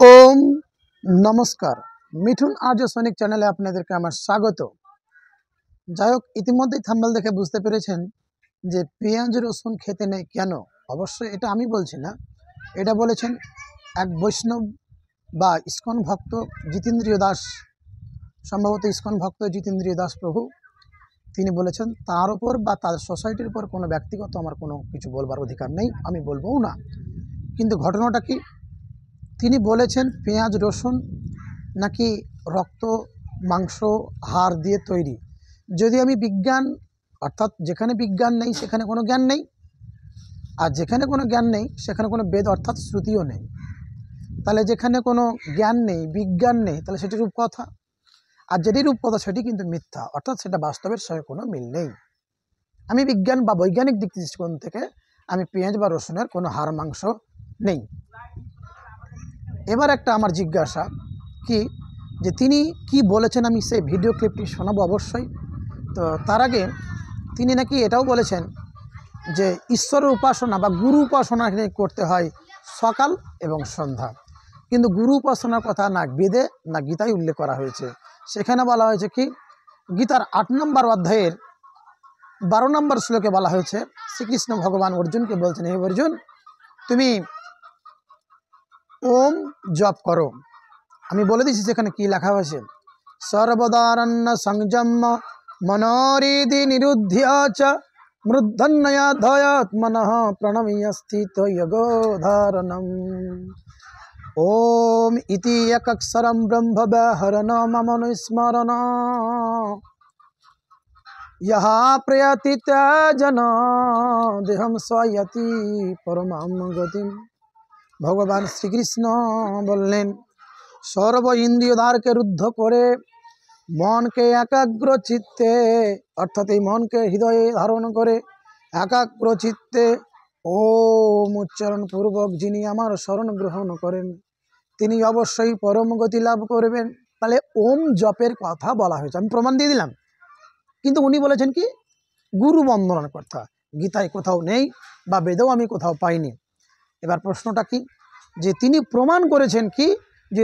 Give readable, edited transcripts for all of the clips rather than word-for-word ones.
ओम नमस्कार मिठुन आर्य सैनिक चैनले आपनादेरके आमार स्वागत। যাই হোক ইতিমধ্যেই থাম্বনেল দেখে বুঝতে পেরেছেন যে পেঁয়াজ রসুন খেতে নেই কেন। অবশ্যই এটা আমি বলছি না, এটা বলেছেন এক বৈষ্ণব বা ইস্কন ভক্ত জিতেন্দ্রিয় দাস, সম্ভবত ইস্কন ভক্ত জিতেন্দ্রিয় দাস প্রভু। তিনি বলেছেন তার উপর বা তার সোসাইটির উপর কোনো ব্যক্তিগত আমার কোনো কিছু বলবার অধিকার নেই, আমি বলবও না। কিন্তু ঘটনাটা কি, তিনি বলেছেন পেঁয়াজ রসুন নাকি রক্ত মাংস হাড় দিয়ে তৈরি। যদি আমি বিজ্ঞান অর্থাৎ যেখানে বিজ্ঞান নেই সেখানে কোনো জ্ঞান নেই, আর যেখানে কোনো জ্ঞান নেই সেখানে কোনো বেদ অর্থাৎ শ্রুতিও নেই। তাহলে যেখানে কোনো জ্ঞান নেই বিজ্ঞান নেই তাহলে সেটি রূপকথা, আর যেটি রূপকথা সেটি কিন্তু মিথ্যা, অর্থাৎ সেটা বাস্তবের সঙ্গে কোনো মিল নেই। আমি বিজ্ঞান বা বৈজ্ঞানিক দিক দৃষ্টিকোণ থেকে আমি পেঁয়াজ বা রসুনের কোনো হাড় মাংস নেই। এবার একটা আমার জিজ্ঞাসা কি, যে তিনি কি বলেছেন আমি সেই ভিডিও ক্লিপটি শোনাবো অবশ্যই। তো তার আগে তিনি নাকি এটাও বলেছেন যে ঈশ্বরের উপাসনা বা গুরু উপাসনা করতে হয় সকাল এবং সন্ধ্যা, কিন্তু গুরু উপাসনার কথা না বেদে না গীতায় উল্লেখ করা হয়েছে। সেখানে বলা হয়েছে কি, গীতার 8 নম্বর অধ্যায়ের 12 নম্বর শ্লোকে বলা হয়েছে, শ্রীকৃষ্ণ ভগবান অর্জুনকে বলছেন, হে অর্জুন তুমি ওম জপ করো। আমি বলে দিচ্ছি সেখানে কি লেখা হয়েছে, সর্বদারণ্য সংযম মনোরিদি নিরুদ্ধ চ মৃদ্ধন্নয়া ধয়ত মনঃ প্রণমীয় স্থিত যোগধারণম ওম ইতি একক্ষরম ব্রহ্ম ব্যাহরণ মম স্মরণ यः प्रयति त्यजन देहम स्वयति परमाम गतिम। ভগবান শ্রীকৃষ্ণ বললেন সর্ব ইন্দ্রিয় দ্বারকে রুদ্ধ করে মনকে একাগ্র চিত্তে, অর্থাৎ এই মনকে হৃদয়ে ধারণ করে একাগ্র চিত্তে ওম উচ্চারণ পূর্বক যিনি আমার শরণ গ্রহণ করেন তিনি অবশ্যই পরম গতি লাভ করবেন। তাহলে ওম জপের কথা বলা হয়েছে, আমি প্রমাণ দিয়ে দিলাম। কিন্তু উনি বলেছেন কি গুরু বন্দনার কথা, গীতায় কোথাও নেই বা বেদেও আমি কোথাও পাইনি। এবার প্রশ্নটা কি, যে তিনি প্রমাণ করেছেন কি, যে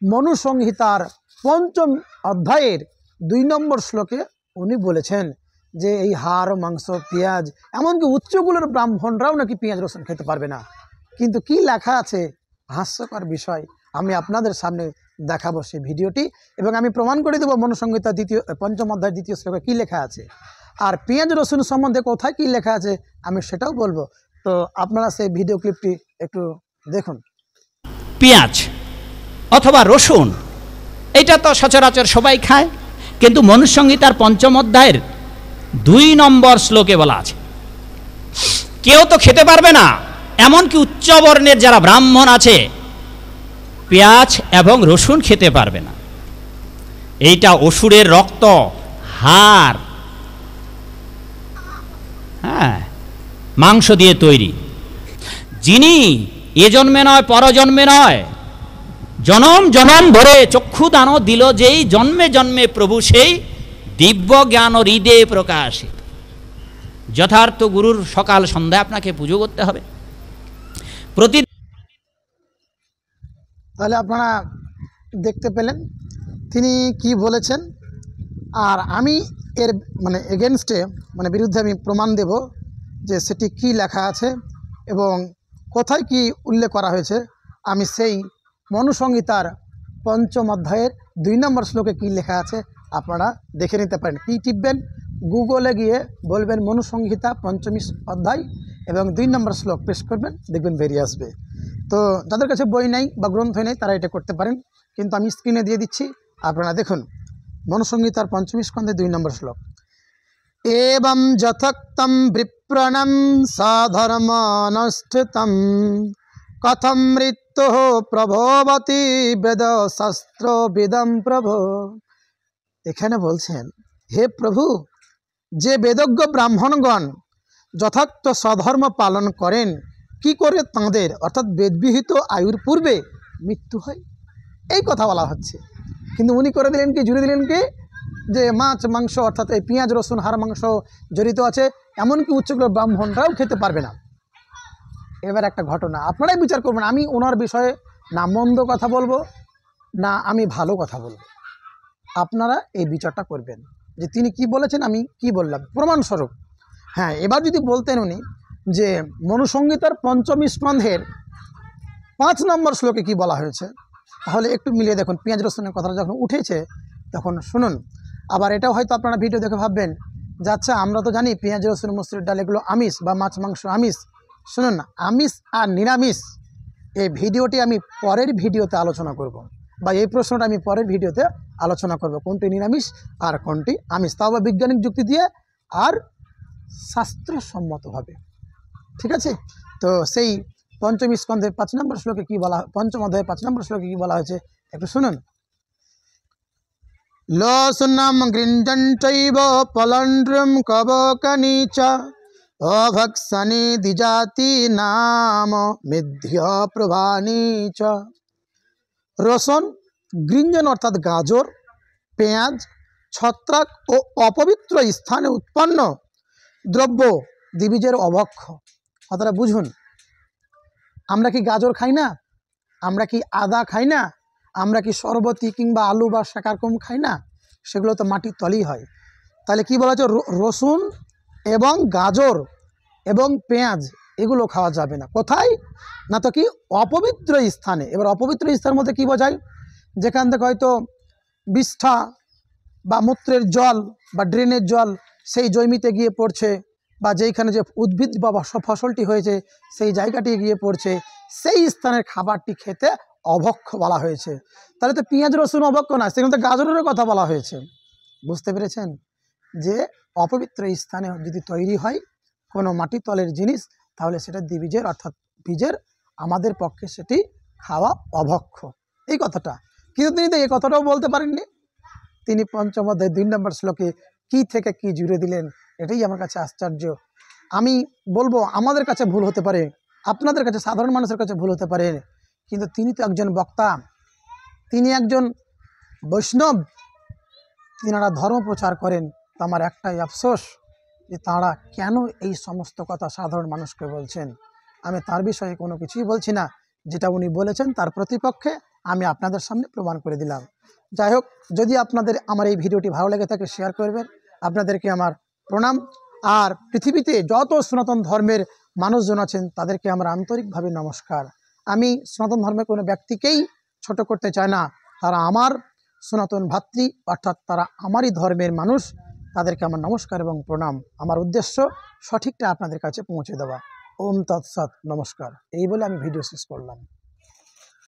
মনুসংহিতার 5ম অধ্যায়ের 2 নম্বর শ্লোকে উনি বলেছেন যে এই হাড় মাংস পেঁয়াজ, এমনকি উচ্চকুলের ব্রাহ্মণরাও নাকি পেঁয়াজ রসুন খেতে পারবে না। কিন্তু কি লেখা আছে, হাস্যকর বিষয়, আমি আপনাদের সামনে দেখাবো সেই ভিডিওটি এবং আমি প্রমাণ করে দেবো মনুসংহিতা 5ম অধ্যায়ের 2য় শ্লোকে কী লেখা আছে, আর পেঁয়াজ রসুন সম্বন্ধে কোথায় কী লেখা আছে আমি সেটাও বলবো। তো আপনারা সেই ভিডিও ক্লিপটি একটু দেখুন। পেঁয়াজ অথবা রসুন এটা তো সচরাচর সবাই খায়, কিন্তু মনুসংহিতার 5ম অধ্যায়ের 2 নম্বর শ্লোকে বলা আছে কেউ তো খেতে পারবে না, এমনকি উচ্চ বর্ণের যারা ব্রাহ্মণ আছে পেঁয়াজ এবং রসুন খেতে পারবে না। এইটা অসুরের রক্ত হাড় মাংস দিয়ে তৈরি, যিনি এ জন্মে নয় পরজন্মে নয় জনম জনম ভরে চক্ষু দান দিল যেই জন্মে জন্মে প্রভু সেই দিব্য জ্ঞান হৃদে প্রকাশে। যথার্থ গুরুর সকাল সন্ধ্যা আপনাকে পুজো করতে হবে প্রতি। তাহলে আপনারা দেখতে পেলেন তিনি কি বলেছেন, আর আমি এর এগেনস্টে বিরুদ্ধে আমি প্রমাণ দেব যে সেটি কি লেখা আছে এবং কোথায় কি উল্লেখ করা হয়েছে। আমি সেই মনুসংহিতার 5ম অধ্যায়ের 2 নম্বর শ্লোকে কি লেখা আছে আপনারা দেখে নিতে পারেন। কি টিপবেন, গুগলে গিয়ে বলবেন মনুসংহিতা 5ম অধ্যায় এবং 2 নম্বর শ্লোক প্রেস করবেন, দেখবেন বেরিয়ে আসবে। তো যাদের কাছে বই নেই বা গ্রন্থ নেই তারা এটা করতে পারেন, কিন্তু আমি স্ক্রিনে দিয়ে দিচ্ছি, আপনারা দেখুন। মনুসংহিতার 5ম স্কন্ধে 2 নম্বর শ্লোক, এবং যথোক্তম বিপ্রণম সাধর্মানুষ্ঠিতম কথম মৃত্যু প্রভবতি বেদ শাস্ত্র বেদম প্রভু। এখানে বলছেন হে প্রভু, যে বেদজ্ঞ ব্রাহ্মণগণ যথার্থ স্বধর্ম পালন করেন কি করে তাঁদের অর্থাৎ বেদবিহিত আয়ুর পূর্বে মৃত্যু হয়, এই কথা বলা হচ্ছে। কিন্তু উনি করে দিলেন কি, জুড়ে দিলেন কি, যে মাছ মাংস অর্থাৎ এই পেঁয়াজ রসুন হাড় মাংস জড়িত আছে, এমনকি উচ্চকুলের ব্রাহ্মণরাও খেতে পারবে না। এবার একটা ঘটনা আপনারাই বিচার করবেন, আমি ওনার বিষয়ে না মন্দ কথা বলবো, না আমি ভালো কথা বলবো। আপনারা এই বিচারটা করবেন যে তিনি কি বলেছেন, আমি কি বললাম প্রমাণস্বরূপ। হ্যাঁ, এবার যদি বলতেন উনি যে মনুসংহিতার ৫ম স্কন্ধের ৫ নম্বর শ্লোকে কি বলা হয়েছে, তাহলে একটু মিলিয়ে দেখুন। পেঁয়াজ রসুনের কথাটা যখন উঠেছে তখন শুনুন। আবার এটাও হয়তো আপনারা ভিডিও দেখে ভাববেন যে আচ্ছা আমরা তো জানি পেঁয়াজ রসুন মসুরির ডাল এগুলো আমিষ বা মাছ মাংস আমিষ। শুনুন না, আমিষ আর নিরামিষ এই ভিডিওটি আমি পরের ভিডিওতে আলোচনা করব, বা এই প্রশ্নটা আমি পরের ভিডিওতে আলোচনা করব, কোনটি নিরামিষ আর কোনটি আমিষ, তাও বা বৈজ্ঞানিক যুক্তি দিয়ে আর শাস্ত্রসম্মতভাবে। ঠিক আছে? তো সেই ৫ম স্কন্ধের ৫ নম্বর শ্লোকে কী বলা, ৫ম অধ্যায়ের ৫ নম্বর শ্লোকে কী বলা হয়েছে একটু শুনুন। লসুনম গৃঞ্জন্টৈব পলন্ড্রম কবকনি চ অভক্ষণে দ্বিজাতি নাম মিথ্য প্রভানি চ। রসুন, গৃঞ্জন অর্থাৎ গাজর, পেঁয়াজ, ছত্রাক ও অপবিত্র স্থানে উৎপন্ন দ্রব্য দ্বিবীজের অভক্ষ। কথাটা বুঝুন। আমরা কি গাজর খাই না? আমরা কি আদা খাই না? আমরা কি শরবতি কিংবা আলু বা শাকারকম খাই না? সেগুলো তো মাটির তলেই হয়। তাহলে কি বলা হচ্ছে, রসুন এবং গাজর এবং পেঁয়াজ এগুলো খাওয়া যাবে না। কোথায়? না তো কি অপবিত্র স্থানে। এবার অপবিত্র স্থানের মধ্যে কি বোঝায়? যেখান থেকে হয়তো বিষ্ঠা বা মূত্রের জল বা ড্রেনের জল সেই জমিতে গিয়ে পড়ছে, বা যেইখানে যে উদ্ভিদ বা ফসলটি হয়েছে সেই জায়গাটি গিয়ে পড়ছে, সেই স্থানের খাবারটি খেতে অভক্ষ বলা হয়েছে। তাহলে তো পেঁয়াজ রসুন অভক্ষ না, সেখানে তো গাজরেরও কথা বলা হয়েছে। বুঝতে পেরেছেন যে অপবিত্র স্থানে যদি তৈরি হয় কোনো মাটির তলের জিনিস, তাহলে সেটা দ্বিবীজের অর্থাৎ বীজের, আমাদের পক্ষে সেটি খাওয়া অভক্ষ, এই কথাটা। কিন্তু তিনি তো এই কথাটাও বলতে পারেননি। তিনি ৫ম অধ্যায় ২ নম্বর শ্লোকে কি থেকে কি জুড়ে দিলেন, এটাই আমার কাছে আশ্চর্য। আমি বলবো আমাদের কাছে ভুল হতে পারে, আপনাদের কাছে সাধারণ মানুষের কাছে ভুল হতে পারে, কিন্তু তিনি তো একজন বক্তা, তিনি একজন বৈষ্ণব, তিনারা ধর্ম প্রচার করেন। তো আমার একটাই আফসোস যে তাঁরা কেন এই সমস্ত কথা সাধারণ মানুষকে বলছেন। আমি তার বিষয়ে কোনো কিছুই বলছি না, যেটা উনি বলেছেন তার প্রতিপক্ষে আমি আপনাদের সামনে প্রমাণ করে দিলাম। যাই হোক, যদি আপনাদের আমার এই ভিডিওটি ভালো লেগে থাকে শেয়ার করবেন। আপনাদেরকে আমার প্রণাম। আর পৃথিবীতে যত সনাতন ধর্মের মানুষজন আছেন তাদেরকে আমার আন্তরিকভাবে নমস্কার। আমি সনাতন ধর্মের কোনো ব্যক্তিকেই ছোট করতে চাই না। তারা আমার সনাতন ভাতৃ, অর্থাৎ তারা আমারই ধর্মের মানুষ। তাদেরকে আমার নমস্কার এবং প্রণাম। আমার উদ্দেশ্য সঠিকটা আপনাদের কাছে পৌঁছে দেওয়া। ওম তৎসৎ, নমস্কার। এই বলে আমি ভিডিও শেষ করলাম।